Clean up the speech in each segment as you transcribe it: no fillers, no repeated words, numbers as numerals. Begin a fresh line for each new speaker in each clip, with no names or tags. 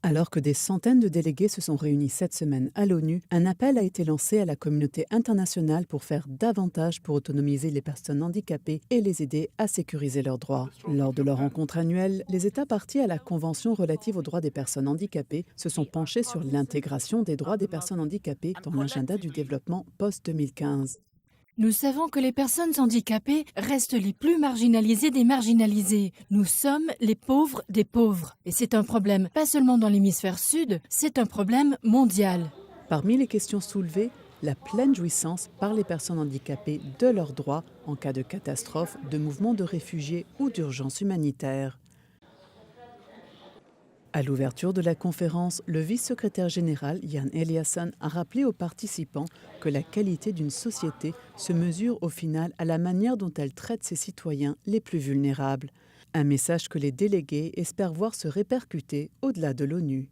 Alors que des centaines de délégués se sont réunis cette semaine à l'ONU, un appel a été lancé à la communauté internationale pour faire davantage pour autonomiser les personnes handicapées et les aider à sécuriser leurs droits. Lors de leur rencontre annuelle, les États partis à la Convention relative aux droits des personnes handicapées se sont penchés sur l'intégration des droits des personnes handicapées dans l'agenda du développement post-2015.
Nous savons que les personnes handicapées restent les plus marginalisées des marginalisés. Nous sommes les pauvres des pauvres. Et c'est un problème pas seulement dans l'hémisphère sud, c'est un problème mondial.
Parmi les questions soulevées, la pleine jouissance par les personnes handicapées de leurs droits en cas de catastrophe, de mouvements de réfugiés ou d'urgence humanitaire. À l'ouverture de la conférence, le vice-secrétaire général Jan Eliasson a rappelé aux participants que la qualité d'une société se mesure au final à la manière dont elle traite ses citoyens les plus vulnérables. Un message que les délégués espèrent voir se répercuter au-delà de l'ONU.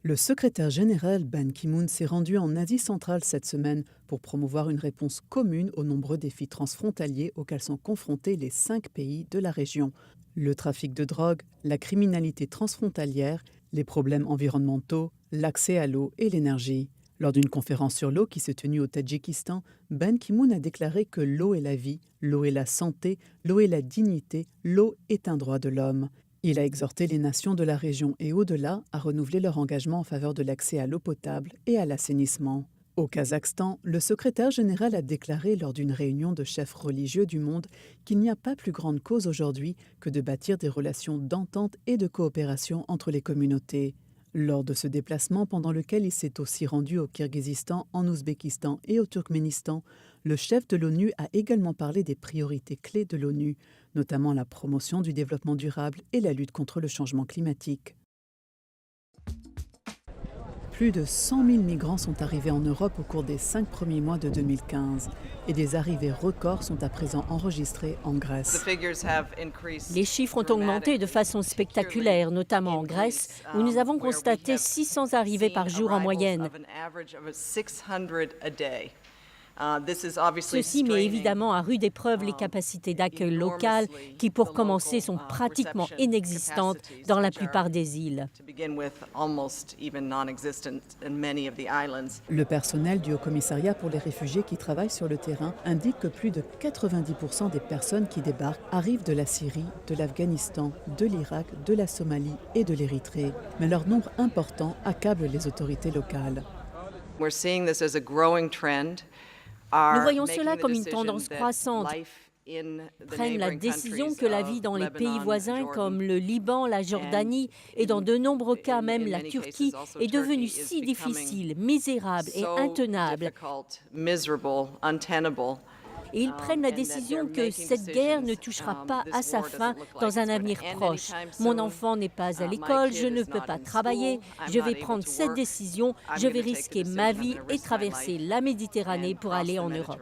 Le secrétaire général Ban Ki-moon s'est rendu en Asie centrale cette semaine pour promouvoir une réponse commune aux nombreux défis transfrontaliers auxquels sont confrontés les 5 pays de la région. Le trafic de drogue, la criminalité transfrontalière, les problèmes environnementaux, l'accès à l'eau et l'énergie. Lors d'une conférence sur l'eau qui s'est tenue au Tadjikistan, Ban Ki-moon a déclaré que l'eau est la vie, l'eau est la santé, l'eau est la dignité, l'eau est un droit de l'homme. Il a exhorté les nations de la région et au-delà à renouveler leur engagement en faveur de l'accès à l'eau potable et à l'assainissement. Au Kazakhstan, le secrétaire général a déclaré lors d'une réunion de chefs religieux du monde qu'il n'y a pas plus grande cause aujourd'hui que de bâtir des relations d'entente et de coopération entre les communautés. Lors de ce déplacement, pendant lequel il s'est aussi rendu au Kirghizistan, en Ouzbékistan et au Turkménistan, le chef de l'ONU a également parlé des priorités clés de l'ONU, notamment la promotion du développement durable et la lutte contre le changement climatique. Plus de 100 000 migrants sont arrivés en Europe au cours des 5 premiers mois de 2015 et des arrivées records sont à présent enregistrées en Grèce.
Les chiffres ont augmenté de façon spectaculaire, notamment en Grèce, où nous avons constaté 600 arrivées par jour en moyenne. Ceci met évidemment à rude épreuve les capacités d'accueil locales qui, pour commencer, sont pratiquement inexistantes dans la plupart des îles.
Le personnel du Haut-Commissariat pour les réfugiés qui travaille sur le terrain indique que plus de 90% des personnes qui débarquent arrivent de la Syrie, de l'Afghanistan, de l'Irak, de la Somalie et de l'Érythrée. Mais leur nombre important accable les autorités locales.
Nous voyons cela comme une tendance croissante. Prennent la décision que la vie dans les pays voisins comme le Liban, la Jordanie et dans de nombreux cas même la Turquie est devenue si difficile, misérable et intenable. Et ils prennent la décision que cette guerre ne touchera pas à sa fin dans un avenir proche. Mon enfant n'est pas à l'école, je ne peux pas travailler, je vais prendre cette décision, je vais risquer ma vie et traverser la Méditerranée pour aller en Europe.